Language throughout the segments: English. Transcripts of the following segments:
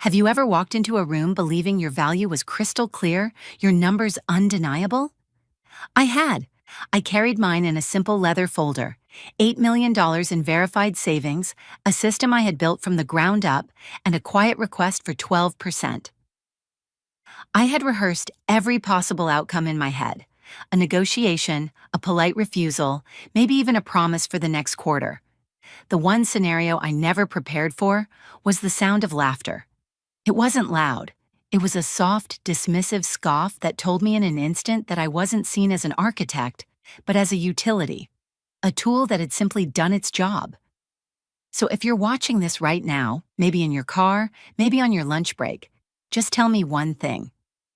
Have you ever walked into a room believing your value was crystal clear, your numbers undeniable? I had. I carried mine in a simple leather folder. $8 million in verified savings, a system I had built from the ground up, and a quiet request for 12%. I had rehearsed every possible outcome in my head. A negotiation, a polite refusal, maybe even a promise for the next quarter. The one scenario I never prepared for was the sound of laughter. It wasn't loud. It was a soft, dismissive scoff that told me in an instant that I wasn't seen as an architect, but as a utility, a tool that had simply done its job. So if you're watching this right now, maybe in your car, maybe on your lunch break, just tell me one thing.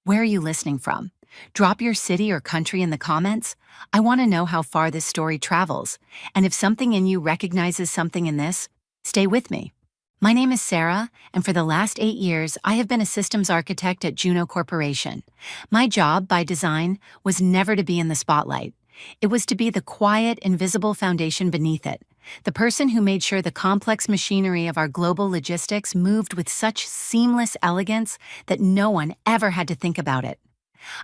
Where are you listening from? Drop your city or country in the comments. I want to know how far this story travels, and if something in you recognizes something in this, stay with me. My name is Sarah, and for the last 8 years, I have been a systems architect at Juno Corporation. My job, by design, was never to be in the spotlight. It was to be the quiet, invisible foundation beneath it, the person who made sure the complex machinery of our global logistics moved with such seamless elegance that no one ever had to think about it.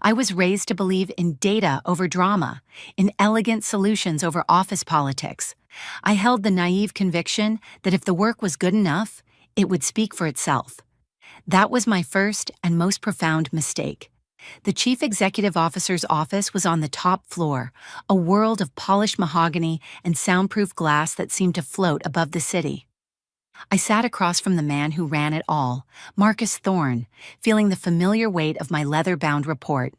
I was raised to believe in data over drama, in elegant solutions over office politics. I held the naive conviction that if the work was good enough, it would speak for itself. That was my first and most profound mistake. The chief executive officer's office was on the top floor, a world of polished mahogany and soundproof glass that seemed to float above the city. I sat across from the man who ran it all, Marcus Thorne, feeling the familiar weight of my leather-bound report.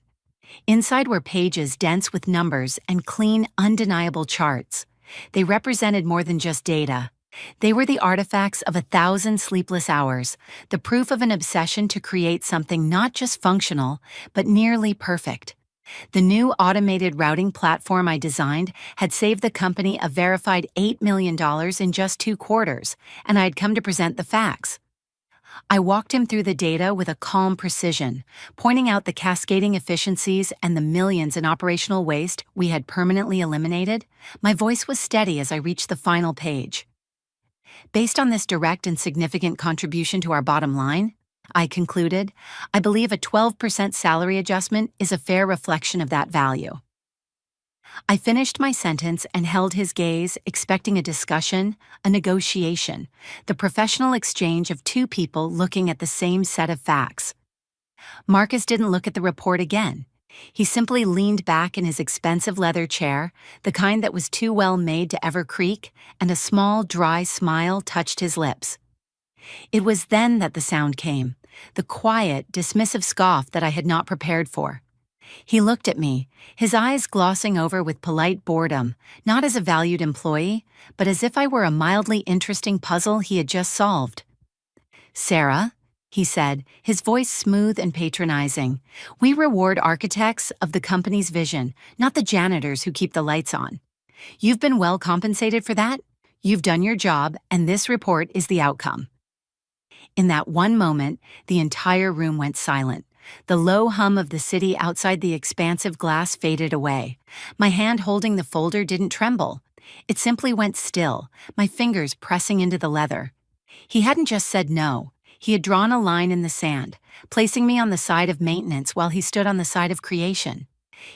Inside were pages dense with numbers and clean, undeniable charts. They represented more than just data. They were the artifacts of 1,000 sleepless hours, the proof of an obsession to create something not just functional, but nearly perfect. The new automated routing platform I designed had saved the company a verified $8 million in just 2 quarters, and I had come to present the facts. I walked him through the data with a calm precision, pointing out the cascading efficiencies and the millions in operational waste we had permanently eliminated. My voice was steady as I reached the final page. Based on this direct and significant contribution to our bottom line, I concluded, I believe a 12% salary adjustment is a fair reflection of that value. I finished my sentence and held his gaze, expecting a discussion, a negotiation, the professional exchange of 2 people looking at the same set of facts. Marcus didn't look at the report again. He simply leaned back in his expensive leather chair, the kind that was too well made to ever creak, and a small, dry smile touched his lips. It was then that the sound came, the quiet, dismissive scoff that I had not prepared for. He looked at me, his eyes glossing over with polite boredom, not as a valued employee, but as if I were a mildly interesting puzzle he had just solved. "Sarah," he said, his voice smooth and patronizing, "we reward architects of the company's vision, not the janitors who keep the lights on. You've been well compensated for that. You've done your job, and this report is the outcome." In that one moment, the entire room went silent. The low hum of the city outside the expansive glass faded away. My hand holding the folder didn't tremble. It simply went still, my fingers pressing into the leather. He hadn't just said no. He had drawn a line in the sand, placing me on the side of maintenance while he stood on the side of creation.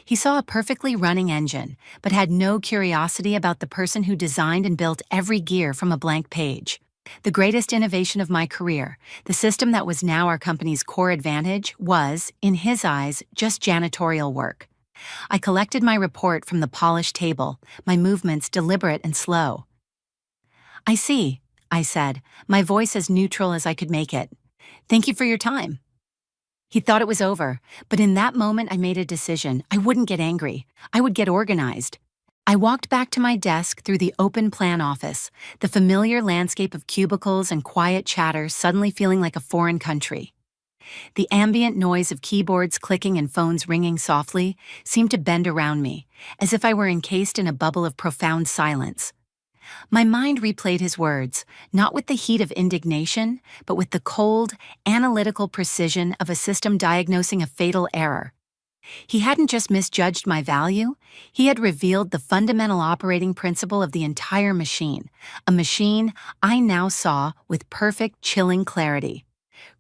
He saw a perfectly running engine, but had no curiosity about the person who designed and built every gear from a blank page. The greatest innovation of my career, the system that was now our company's core advantage, was, in his eyes, just janitorial work. I collected my report from the polished table, my movements deliberate and slow. "I see," I said, my voice as neutral as I could make it. "Thank you for your time." He thought it was over, but in that moment I made a decision. I wouldn't get angry. I would get organized. I walked back to my desk through the open plan office, the familiar landscape of cubicles and quiet chatter suddenly feeling like a foreign country. The ambient noise of keyboards clicking and phones ringing softly seemed to bend around me, as if I were encased in a bubble of profound silence. My mind replayed his words, not with the heat of indignation, but with the cold, analytical precision of a system diagnosing a fatal error. He hadn't just misjudged my value, he had revealed the fundamental operating principle of the entire machine, a machine I now saw with perfect, chilling clarity.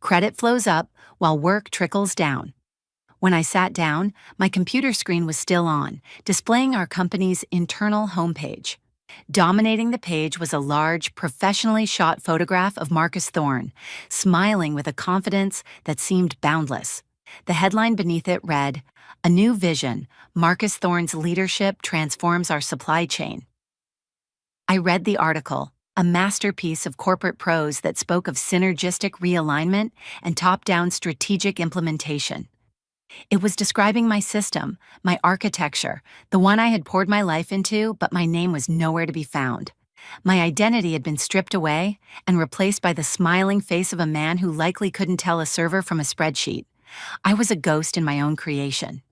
Credit flows up while work trickles down. When I sat down, my computer screen was still on, displaying our company's internal homepage. Dominating the page was a large, professionally shot photograph of Marcus Thorne, smiling with a confidence that seemed boundless. The headline beneath it read, "A New Vision, Marcus Thorne's Leadership Transforms Our Supply Chain." I read the article, a masterpiece of corporate prose that spoke of synergistic realignment and top-down strategic implementation. It was describing my system, my architecture, the one I had poured my life into, but my name was nowhere to be found. My identity had been stripped away and replaced by the smiling face of a man who likely couldn't tell a server from a spreadsheet. I was a ghost in my own creation.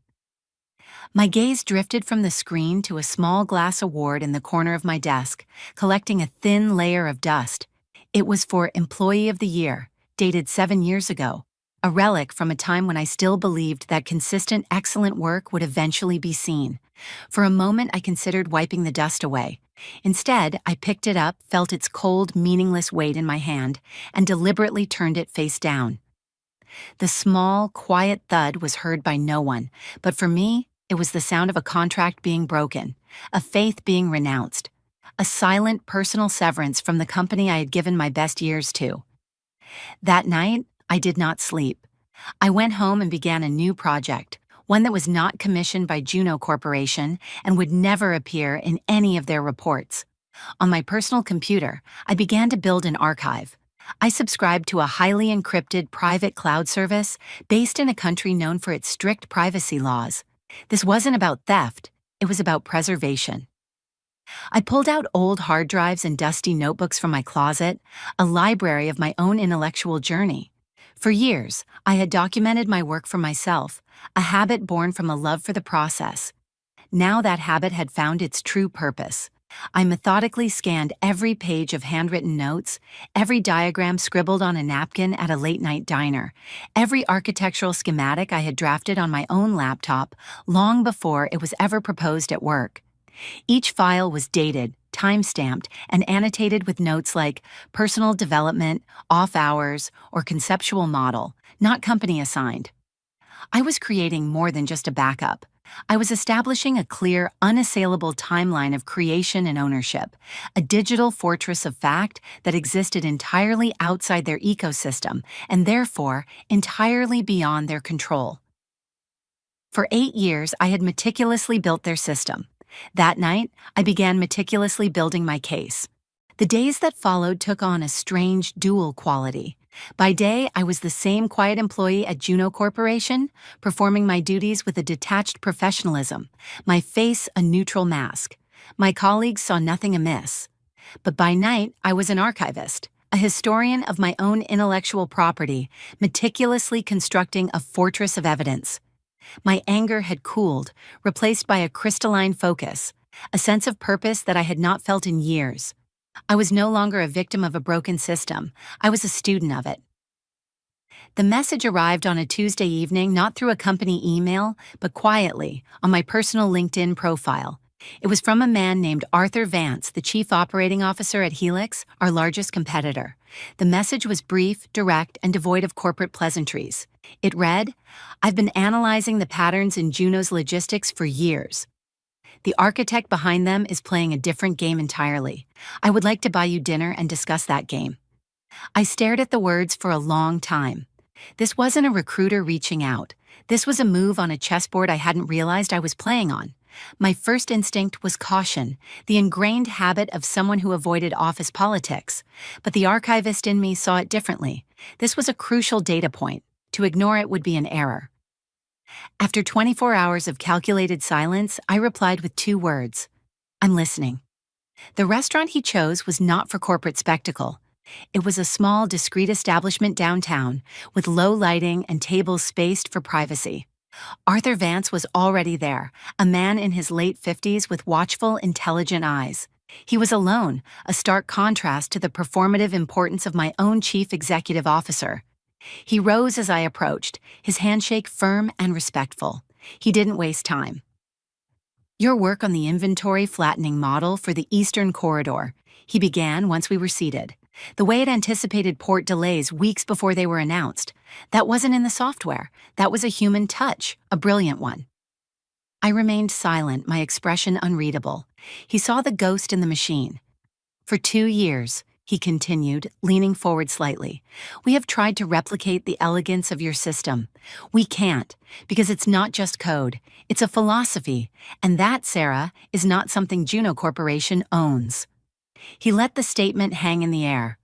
My gaze drifted from the screen to a small glass award in the corner of my desk, collecting a thin layer of dust. It was for Employee of the Year, dated 7 years ago, a relic from a time when I still believed that consistent, excellent work would eventually be seen. For a moment, I considered wiping the dust away. Instead, I picked it up, felt its cold, meaningless weight in my hand, and deliberately turned it face down. The small, quiet thud was heard by no one, but for me, it was the sound of a contract being broken, a faith being renounced, a silent personal severance from the company I had given my best years to. That night, I did not sleep. I went home and began a new project, one that was not commissioned by Juno Corporation and would never appear in any of their reports. On my personal computer, I began to build an archive. I subscribed to a highly encrypted private cloud service based in a country known for its strict privacy laws. This wasn't about theft, it was about preservation. I pulled out old hard drives and dusty notebooks from my closet, a library of my own intellectual journey. For years, I had documented my work for myself, a habit born from a love for the process. Now that habit had found its true purpose. I methodically scanned every page of handwritten notes, every diagram scribbled on a napkin at a late-night diner, every architectural schematic I had drafted on my own laptop long before it was ever proposed at work. Each file was dated, time-stamped, and annotated with notes like personal development, off hours, or conceptual model, not company assigned. I was creating more than just a backup. I was establishing a clear, unassailable timeline of creation and ownership, a digital fortress of fact that existed entirely outside their ecosystem and therefore entirely beyond their control. For 8 years, I had meticulously built their system. That night, I began meticulously building my case. The days that followed took on a strange dual quality. By day, I was the same quiet employee at Juno Corporation, performing my duties with a detached professionalism, my face a neutral mask. My colleagues saw nothing amiss. But by night, I was an archivist, a historian of my own intellectual property, meticulously constructing a fortress of evidence. My anger had cooled, replaced by a crystalline focus, a sense of purpose that I had not felt in years. I was no longer a victim of a broken system. I was a student of it. The message arrived on a Tuesday evening, not through a company email, but quietly, on my personal LinkedIn profile. It was from a man named Arthur Vance, the Chief Operating Officer at Helix, our largest competitor. The message was brief, direct, and devoid of corporate pleasantries. It read, "I've been analyzing the patterns in Juno's logistics for years. The architect behind them is playing a different game entirely. I would like to buy you dinner and discuss that game." I stared at the words for a long time. This wasn't a recruiter reaching out. This was a move on a chessboard I hadn't realized I was playing on. My first instinct was caution, the ingrained habit of someone who avoided office politics. But the archivist in me saw it differently. This was a crucial data point. To ignore it would be an error. After 24 hours of calculated silence, I replied with 2 words. "I'm listening." The restaurant he chose was not for corporate spectacle. It was a small, discreet establishment downtown, with low lighting and tables spaced for privacy. Arthur Vance was already there, a man in his late 50s with watchful, intelligent eyes. He was alone, a stark contrast to the performative importance of my own chief executive officer. He rose as I approached, his handshake firm and respectful. He didn't waste time. "Your work on the inventory flattening model for the Eastern Corridor," he began once we were seated. The way it anticipated port delays weeks before they were announced. That wasn't in the software. That was a human touch, a brilliant one. I remained silent, my expression unreadable. He saw the ghost in the machine. For 2 years, he continued, leaning forward slightly, we have tried to replicate the elegance of your system. We can't, because it's not just code, it's a philosophy, and that, Sarah, is not something Juno Corporation owns. He let the statement hang in the air.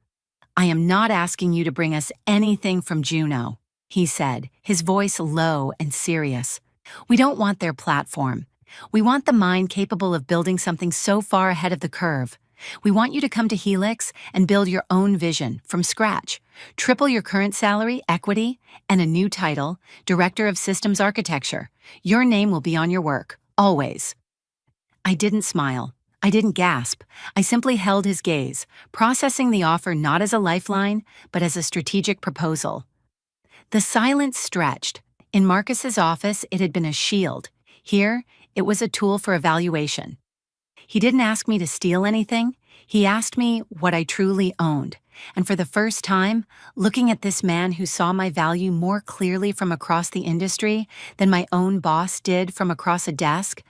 I am not asking you to bring us anything from Juno, he said, his voice low and serious. We don't want their platform. We want the mind capable of building something so far ahead of the curve. We want you to come to Helix and build your own vision from scratch. Triple your current salary, equity, and a new title, Director of Systems Architecture. Your name will be on your work, always. I didn't smile. I didn't gasp. I simply held his gaze, processing the offer not as a lifeline, but as a strategic proposal. The silence stretched. In Marcus's office, it had been a shield. Here, it was a tool for evaluation. He didn't ask me to steal anything. He asked me what I truly owned. And for the first time, looking at this man who saw my value more clearly from across the industry than my own boss did from across a desk,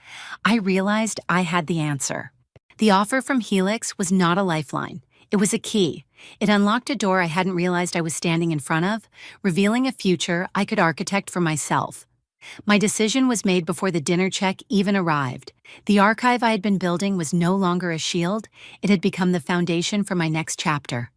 I realized I had the answer. The offer from Helix was not a lifeline. It was a key. It unlocked a door I hadn't realized I was standing in front of, revealing a future I could architect for myself. My decision was made before the dinner check even arrived. The archive I had been building was no longer a shield, it had become the foundation for my next chapter.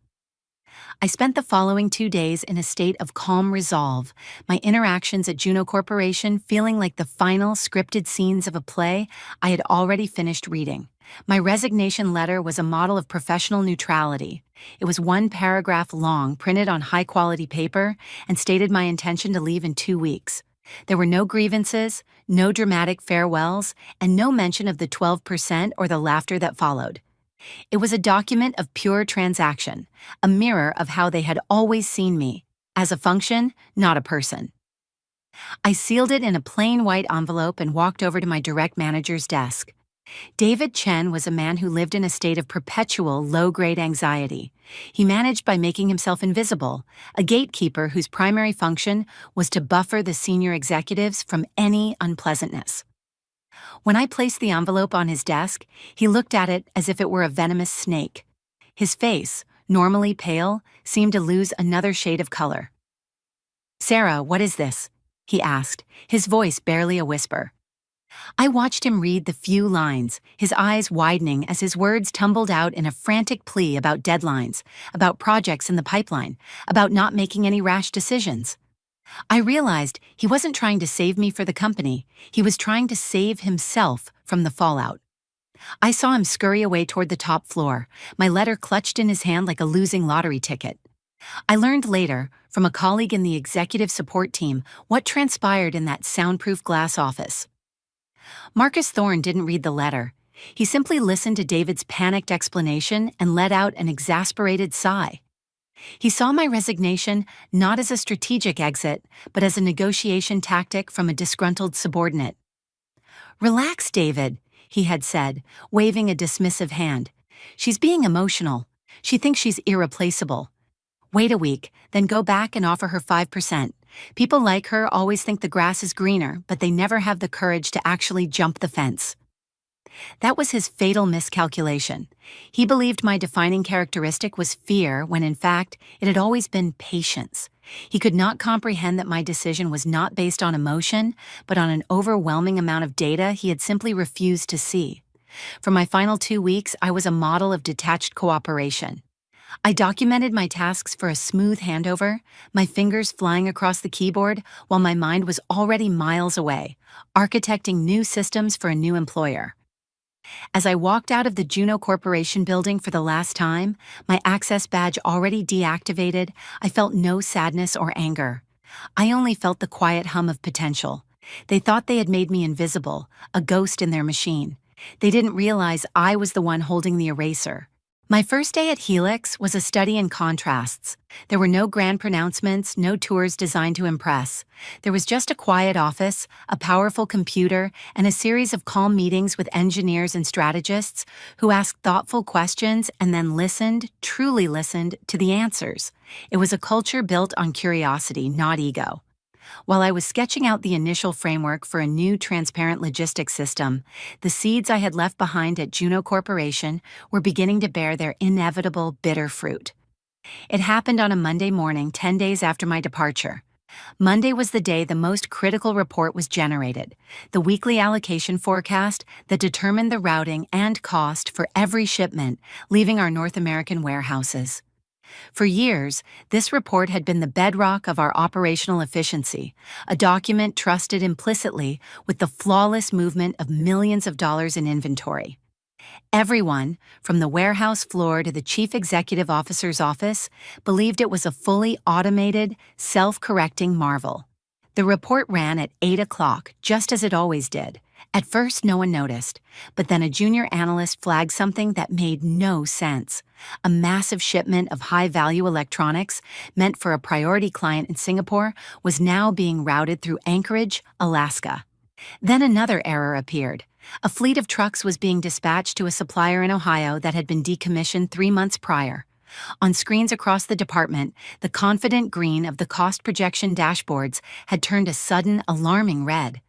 I spent the following 2 days in a state of calm resolve, my interactions at Juno Corporation feeling like the final scripted scenes of a play I had already finished reading. My resignation letter was a model of professional neutrality. It was 1 paragraph long, printed on high-quality paper, and stated my intention to leave in 2 weeks. There were no grievances, no dramatic farewells, and no mention of the 12% or the laughter that followed. It was a document of pure transaction, a mirror of how they had always seen me, as a function, not a person. I sealed it in a plain white envelope and walked over to my direct manager's desk. David Chen was a man who lived in a state of perpetual low-grade anxiety. He managed by making himself invisible, a gatekeeper whose primary function was to buffer the senior executives from any unpleasantness. When I placed the envelope on his desk, he looked at it as if it were a venomous snake. His face, normally pale, seemed to lose another shade of color. "Sarah, what is this?" he asked, his voice barely a whisper. I watched him read the few lines, his eyes widening as his words tumbled out in a frantic plea about deadlines, about projects in the pipeline, about not making any rash decisions. I realized he wasn't trying to save me for the company, he was trying to save himself from the fallout. I saw him scurry away toward the top floor, my letter clutched in his hand like a losing lottery ticket. I learned later, from a colleague in the executive support team, what transpired in that soundproof glass office. Marcus Thorne didn't read the letter. He simply listened to David's panicked explanation and let out an exasperated sigh. He saw my resignation not as a strategic exit, but as a negotiation tactic from a disgruntled subordinate. "Relax, David," he had said, waving a dismissive hand. "She's being emotional. She thinks she's irreplaceable. Wait a week, then go back and offer her 5%. People like her always think the grass is greener, but they never have the courage to actually jump the fence." That was his fatal miscalculation. He believed my defining characteristic was fear when in fact it had always been patience. He could not comprehend that my decision was not based on emotion, but on an overwhelming amount of data he had simply refused to see. For my final 2 weeks, I was a model of detached cooperation. I documented my tasks for a smooth handover, my fingers flying across the keyboard while my mind was already miles away, architecting new systems for a new employer. As I walked out of the Juno Corporation building for the last time, my access badge already deactivated, I felt no sadness or anger. I only felt the quiet hum of potential. They thought they had made me invisible, a ghost in their machine. They didn't realize I was the one holding the eraser. My first day at Helix was a study in contrasts. There were no grand pronouncements, no tours designed to impress. There was just a quiet office, a powerful computer, and a series of calm meetings with engineers and strategists who asked thoughtful questions and then listened, truly listened, to the answers. It was a culture built on curiosity, not ego. While I was sketching out the initial framework for a new transparent logistics system, the seeds I had left behind at Juno Corporation were beginning to bear their inevitable bitter fruit. It happened on a Monday morning, 10 days after my departure. Monday was the day the most critical report was generated, the weekly allocation forecast that determined the routing and cost for every shipment leaving our North American warehouses. For years, this report had been the bedrock of our operational efficiency, a document trusted implicitly with the flawless movement of millions of dollars in inventory. Everyone, from the warehouse floor to the chief executive officer's office, believed it was a fully automated, self-correcting marvel. The report ran at 8 o'clock, just as it always did. At first, no one noticed, but then a junior analyst flagged something that made no sense. A massive shipment of high-value electronics, meant for a priority client in Singapore, was now being routed through Anchorage, Alaska. Then another error appeared. A fleet of trucks was being dispatched to a supplier in Ohio that had been decommissioned 3 months prior. On screens across the department, the confident green of the cost projection dashboards had turned a sudden, alarming red.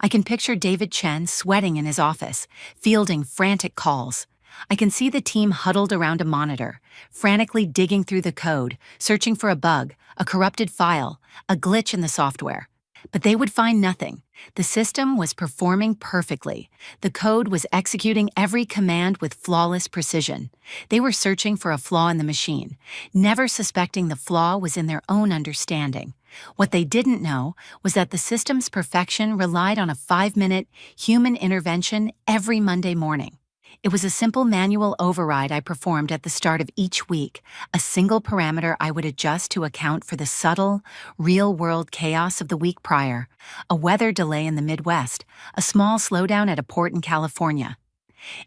I can picture David Chen sweating in his office, fielding frantic calls. I can see the team huddled around a monitor, frantically digging through the code, searching for a bug, a corrupted file, a glitch in the software. But they would find nothing. The system was performing perfectly. The code was executing every command with flawless precision. They were searching for a flaw in the machine, never suspecting the flaw was in their own understanding. What they didn't know was that the system's perfection relied on a 5-minute human intervention every Monday morning. It was a simple manual override I performed at the start of each week, a single parameter I would adjust to account for the subtle, real-world chaos of the week prior, a weather delay in the Midwest, a small slowdown at a port in California.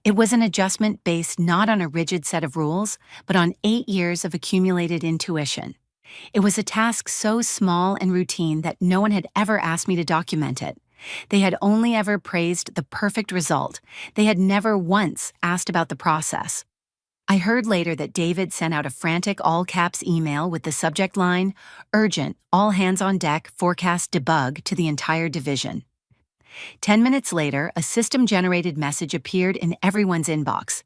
It was an adjustment based not on a rigid set of rules, but on 8 years of accumulated intuition. It was a task so small and routine that no one had ever asked me to document it. They had only ever praised the perfect result. They had never once asked about the process. I heard later that David sent out a frantic all-caps email with the subject line, "Urgent, all hands on deck, forecast debug," to the entire division. 10 minutes later, a system-generated message appeared in everyone's inbox.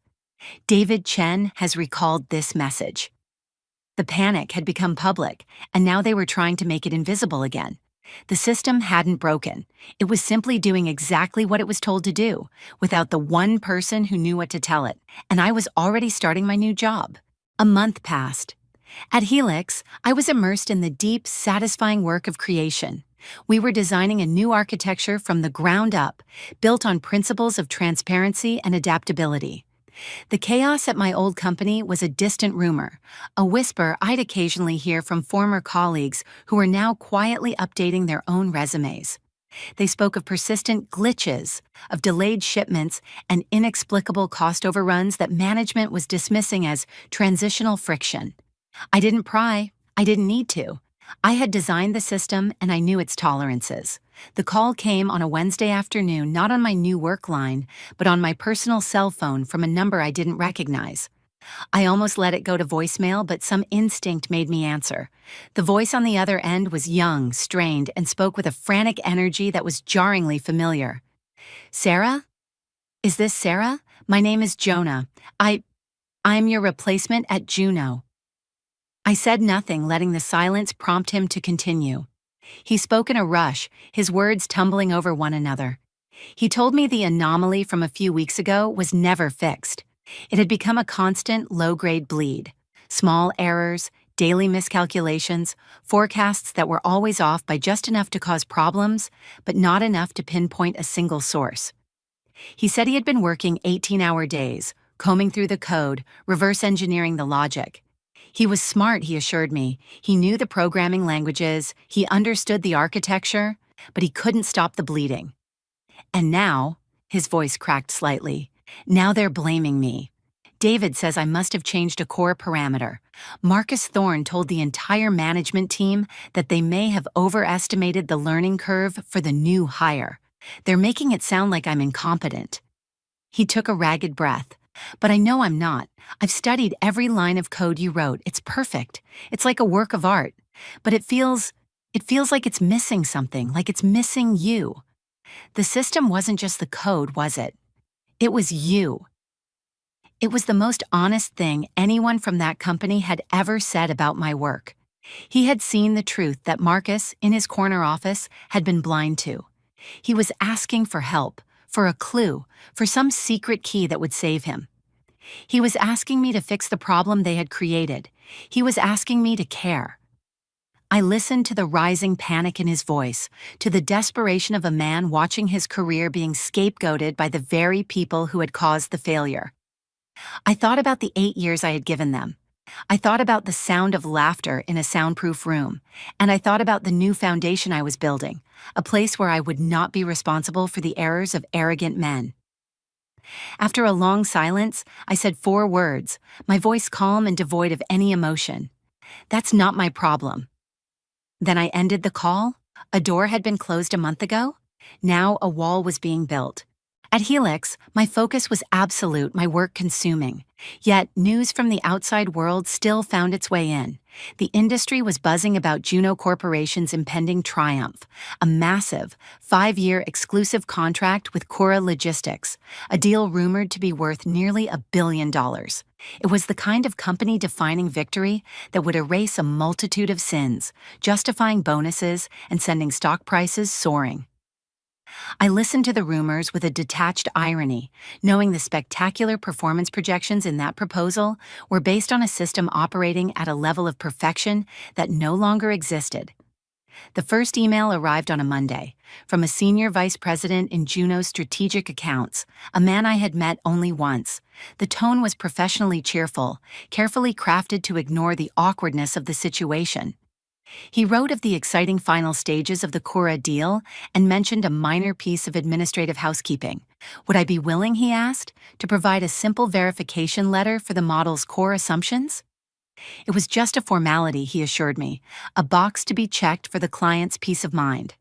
David Chen has recalled this message. The panic had become public, and now they were trying to make it invisible again. The system hadn't broken. It was simply doing exactly what it was told to do, without the one person who knew what to tell it, and I was already starting my new job. A month passed. At Helix, I was immersed in the deep, satisfying work of creation. We were designing a new architecture from the ground up, built on principles of transparency and adaptability. The chaos at my old company was a distant rumor, a whisper I'd occasionally hear from former colleagues who were now quietly updating their own resumes. They spoke of persistent glitches, of delayed shipments, and inexplicable cost overruns that management was dismissing as transitional friction. I didn't pry. I didn't need to. I had designed the system and I knew its tolerances. The call came on a Wednesday afternoon, not on my new work line, but on my personal cell phone from a number I didn't recognize. I almost let it go to voicemail, but some instinct made me answer. The voice on the other end was young, strained, and spoke with a frantic energy that was jarringly familiar. "Sarah? Is this Sarah? My name is Jonah. I'm your replacement at Juno." I said nothing, letting the silence prompt him to continue. He spoke in a rush, his words tumbling over one another. He told me the anomaly from a few weeks ago was never fixed. It had become a constant, low-grade bleed. Small errors, daily miscalculations, forecasts that were always off by just enough to cause problems, but not enough to pinpoint a single source. He said he had been working 18-hour days, combing through the code, reverse engineering the logic. He was smart, he assured me. He knew the programming languages, he understood the architecture, but he couldn't stop the bleeding. And now, his voice cracked slightly, now they're blaming me. David says I must have changed a core parameter. Marcus Thorne told the entire management team that they may have overestimated the learning curve for the new hire. They're making it sound like I'm incompetent. He took a ragged breath. But I know I'm not. I've studied every line of code you wrote. It's perfect. It's like a work of art. But it feels like it's missing something, like it's missing you. The system wasn't just the code, was it? It was you. It was the most honest thing anyone from that company had ever said about my work. He had seen the truth that Marcus, in his corner office, had been blind to. He was asking for help, for a clue, for some secret key that would save him. He was asking me to fix the problem they had created. He was asking me to care. I listened to the rising panic in his voice, to the desperation of a man watching his career being scapegoated by the very people who had caused the failure. I thought about the 8 years I had given them. I thought about the sound of laughter in a soundproof room, and I thought about the new foundation I was building, a place where I would not be responsible for the errors of arrogant men. After a long silence, I said 4 words, my voice calm and devoid of any emotion. That's not my problem. Then I ended the call. A door had been closed a month ago. Now a wall was being built. At Helix, my focus was absolute, my work consuming. Yet, news from the outside world still found its way in. The industry was buzzing about Juno Corporation's impending triumph, a massive, 5-year exclusive contract with Cora Logistics, a deal rumored to be worth nearly $1 billion. It was the kind of company-defining victory that would erase a multitude of sins, justifying bonuses and sending stock prices soaring. I listened to the rumors with a detached irony, knowing the spectacular performance projections in that proposal were based on a system operating at a level of perfection that no longer existed. The first email arrived on a Monday, from a senior vice president in Juno's strategic accounts, a man I had met only once. The tone was professionally cheerful, carefully crafted to ignore the awkwardness of the situation. He wrote of the exciting final stages of the Cora deal and mentioned a minor piece of administrative housekeeping. Would I be willing, he asked, to provide a simple verification letter for the model's core assumptions? It was just a formality, he assured me, a box to be checked for the client's peace of mind.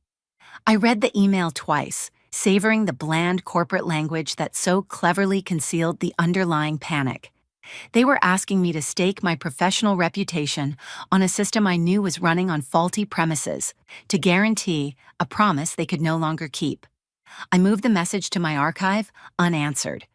I read the email twice, savoring the bland corporate language that so cleverly concealed the underlying panic. They were asking me to stake my professional reputation on a system I knew was running on faulty premises, to guarantee a promise they could no longer keep. I moved the message to my archive, unanswered.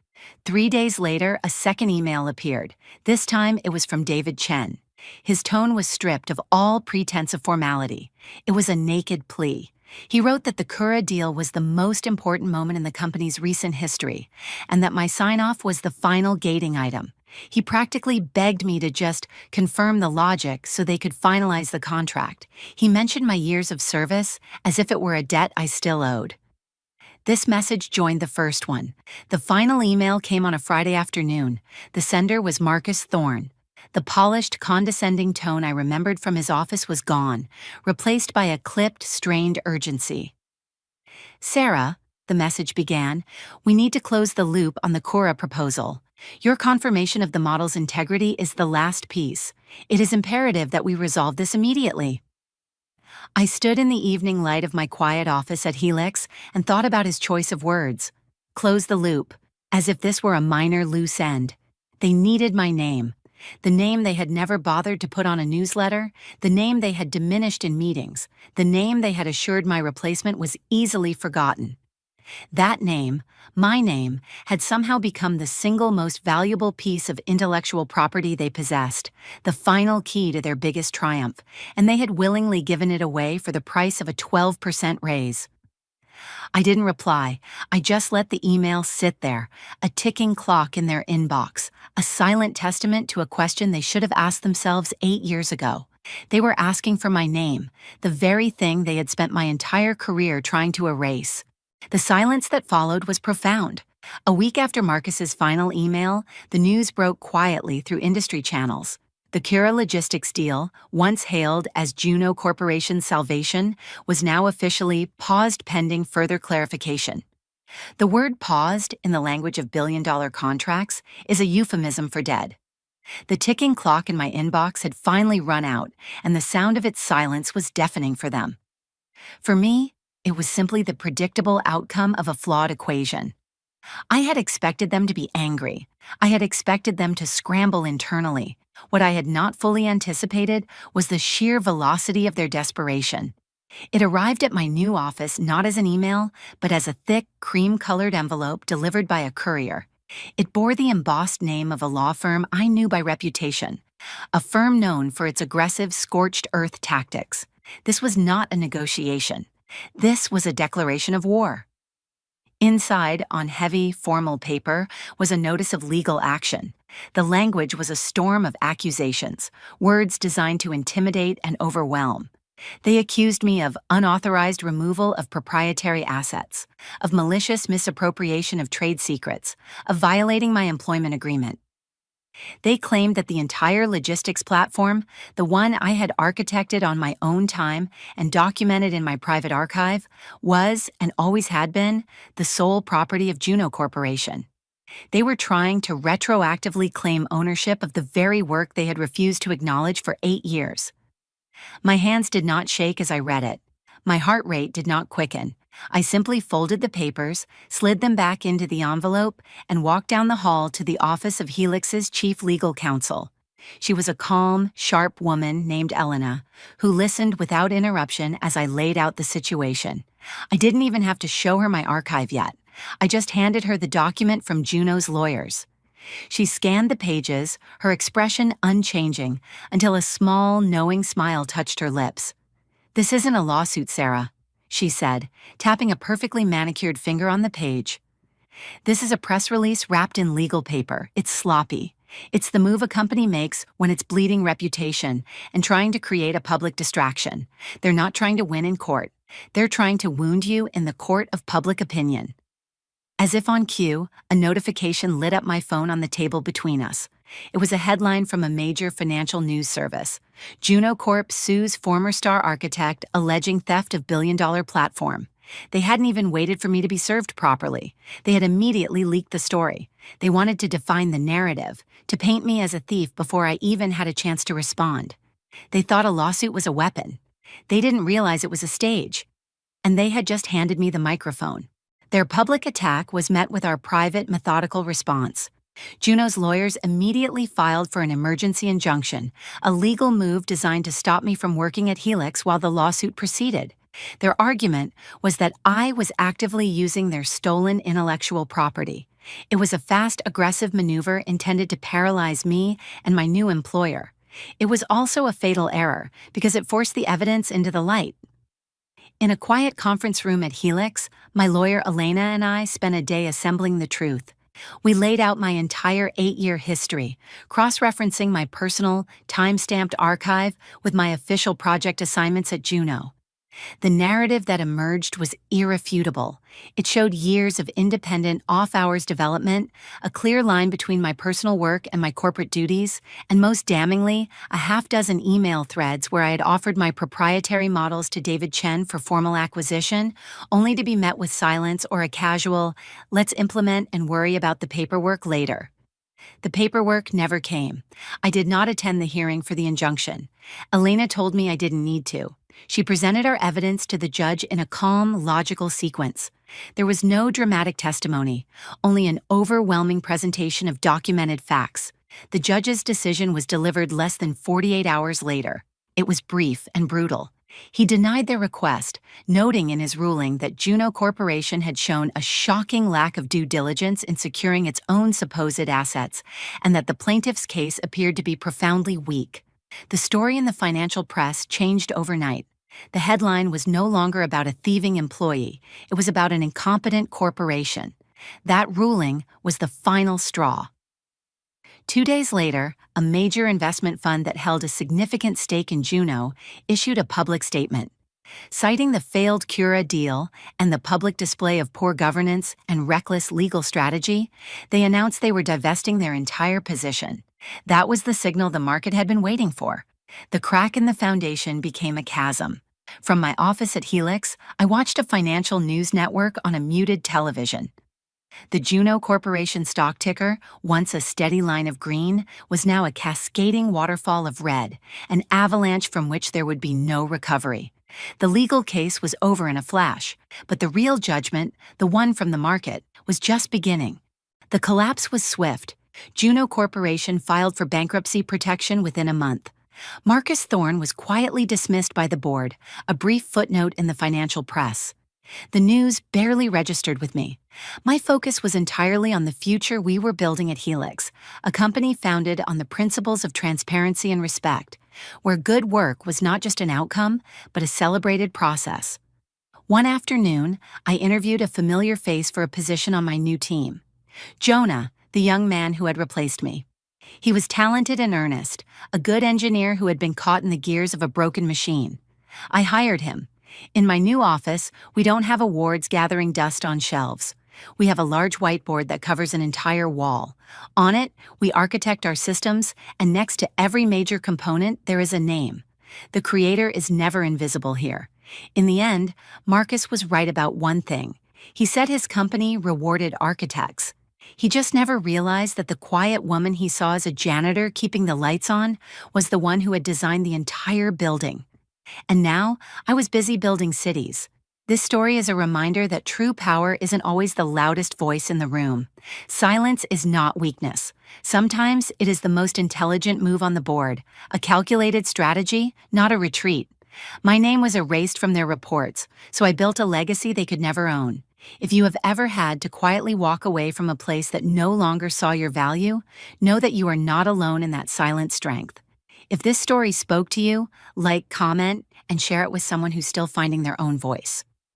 3 days later, a second email appeared. This time, it was from David Chen. His tone was stripped of all pretense of formality. It was a naked plea. He wrote that the Cura deal was the most important moment in the company's recent history, and that my sign-off was the final gating item. He practically begged me to just confirm the logic so they could finalize the contract. He mentioned my years of service as if it were a debt I still owed. This message joined the first one. The final email came on a Friday afternoon. The sender was Marcus Thorne. The polished, condescending tone I remembered from his office was gone, replaced by a clipped, strained urgency. Sarah, the message began, we need to close the loop on the Cora proposal. Your confirmation of the model's integrity is the last piece. It is imperative that we resolve this immediately. I stood in the evening light of my quiet office at Helix and thought about his choice of words. Close the loop, as if this were a minor loose end. They needed my name. The name they had never bothered to put on a newsletter, the name they had diminished in meetings, the name they had assured my replacement was easily forgotten. That name, my name, had somehow become the single most valuable piece of intellectual property they possessed, the final key to their biggest triumph, and they had willingly given it away for the price of a 12% raise. I didn't reply. I just let the email sit there, a ticking clock in their inbox, a silent testament to a question they should have asked themselves 8 years ago. They were asking for my name, the very thing they had spent my entire career trying to erase. The silence that followed was profound. A week after Marcus's final email, the news broke quietly through industry channels. The Cura Logistics deal, once hailed as Juno Corporation's salvation, was now officially paused pending further clarification. The word paused in the language of billion-dollar contracts is a euphemism for dead. The ticking clock in my inbox had finally run out, and the sound of its silence was deafening for them. For me, it was simply the predictable outcome of a flawed equation. I had expected them to be angry. I had expected them to scramble internally. What I had not fully anticipated was the sheer velocity of their desperation. It arrived at my new office not as an email, but as a thick, cream-colored envelope delivered by a courier. It bore the embossed name of a law firm I knew by reputation, a firm known for its aggressive, scorched earth tactics. This was not a negotiation. This was a declaration of war. Inside, on heavy, formal paper, was a notice of legal action. The language was a storm of accusations, words designed to intimidate and overwhelm. They accused me of unauthorized removal of proprietary assets, of malicious misappropriation of trade secrets, of violating my employment agreement. They claimed that the entire logistics platform, the one I had architected on my own time and documented in my private archive, was, and always had been, the sole property of Juno Corporation. They were trying to retroactively claim ownership of the very work they had refused to acknowledge for 8 years. My hands did not shake as I read it. My heart rate did not quicken. I simply folded the papers, slid them back into the envelope, and walked down the hall to the office of Helix's chief legal counsel. She was a calm, sharp woman named Elena, who listened without interruption as I laid out the situation. I didn't even have to show her my archive yet. I just handed her the document from Juno's lawyers. She scanned the pages, her expression unchanging, until a small, knowing smile touched her lips. "This isn't a lawsuit, Sarah," she said, tapping a perfectly manicured finger on the page. "This is a press release wrapped in legal paper. It's sloppy. It's the move a company makes when it's bleeding reputation and trying to create a public distraction. They're not trying to win in court. They're trying to wound you in the court of public opinion." As if on cue, a notification lit up my phone on the table between us. It was a headline from a major financial news service. Juno Corp sues former star architect alleging theft of billion-dollar platform. They hadn't even waited for me to be served properly. They had immediately leaked the story. They wanted to define the narrative, to paint me as a thief before I even had a chance to respond. They thought a lawsuit was a weapon. They didn't realize it was a stage. And they had just handed me the microphone. Their public attack was met with our private, methodical response. Juno's lawyers immediately filed for an emergency injunction, a legal move designed to stop me from working at Helix while the lawsuit proceeded. Their argument was that I was actively using their stolen intellectual property. It was a fast, aggressive maneuver intended to paralyze me and my new employer. It was also a fatal error because it forced the evidence into the light. In a quiet conference room at Helix, my lawyer Elena and I spent a day assembling the truth. We laid out my entire 8-year history, cross-referencing my personal, time-stamped archive with my official project assignments at Juno. The narrative that emerged was irrefutable. It showed years of independent, off-hours development, a clear line between my personal work and my corporate duties, and most damningly, a half-dozen email threads where I had offered my proprietary models to David Chen for formal acquisition, only to be met with silence or a casual, "let's implement and worry about the paperwork later." The paperwork never came. I did not attend the hearing for the injunction. Elena told me I didn't need to. She presented our evidence to the judge in a calm, logical sequence. There was no dramatic testimony, only an overwhelming presentation of documented facts. The judge's decision was delivered less than 48 hours later. It was brief and brutal. He denied their request, noting in his ruling that Juno Corporation had shown a shocking lack of due diligence in securing its own supposed assets, and that the plaintiff's case appeared to be profoundly weak. The story in the financial press changed overnight. The headline was no longer about a thieving employee. It was about an incompetent corporation. That ruling was the final straw. 2 days later, a major investment fund that held a significant stake in Juno issued a public statement. Citing the failed Cura deal and the public display of poor governance and reckless legal strategy, they announced they were divesting their entire position. That was the signal the market had been waiting for. The crack in the foundation became a chasm. From my office at Helix, I watched a financial news network on a muted television. The Juno Corporation stock ticker, once a steady line of green, was now a cascading waterfall of red, an avalanche from which there would be no recovery. The legal case was over in a flash, but the real judgment, the one from the market, was just beginning. The collapse was swift. Juno Corporation filed for bankruptcy protection within a month. Marcus Thorne was quietly dismissed by the board, a brief footnote in the financial press. The news barely registered with me. My focus was entirely on the future we were building at Helix, a company founded on the principles of transparency and respect, where good work was not just an outcome, but a celebrated process. One afternoon, I interviewed a familiar face for a position on my new team. Jonah, the young man who had replaced me. He was talented and earnest, a good engineer who had been caught in the gears of a broken machine. I hired him. In my new office, we don't have awards gathering dust on shelves. We have a large whiteboard that covers an entire wall. On it, we architect our systems, and next to every major component, there is a name. The creator is never invisible here. In the end, Marcus was right about one thing. He said his company rewarded architects. He just never realized that the quiet woman he saw as a janitor keeping the lights on was the one who had designed the entire building. And now, I was busy building cities. This story is a reminder that true power isn't always the loudest voice in the room. Silence is not weakness. Sometimes it is the most intelligent move on the board, a calculated strategy, not a retreat. My name was erased from their reports, so I built a legacy they could never own. If you have ever had to quietly walk away from a place that no longer saw your value, know that you are not alone in that silent strength. If this story spoke to you, like, comment, and share it with someone who's still finding their own voice.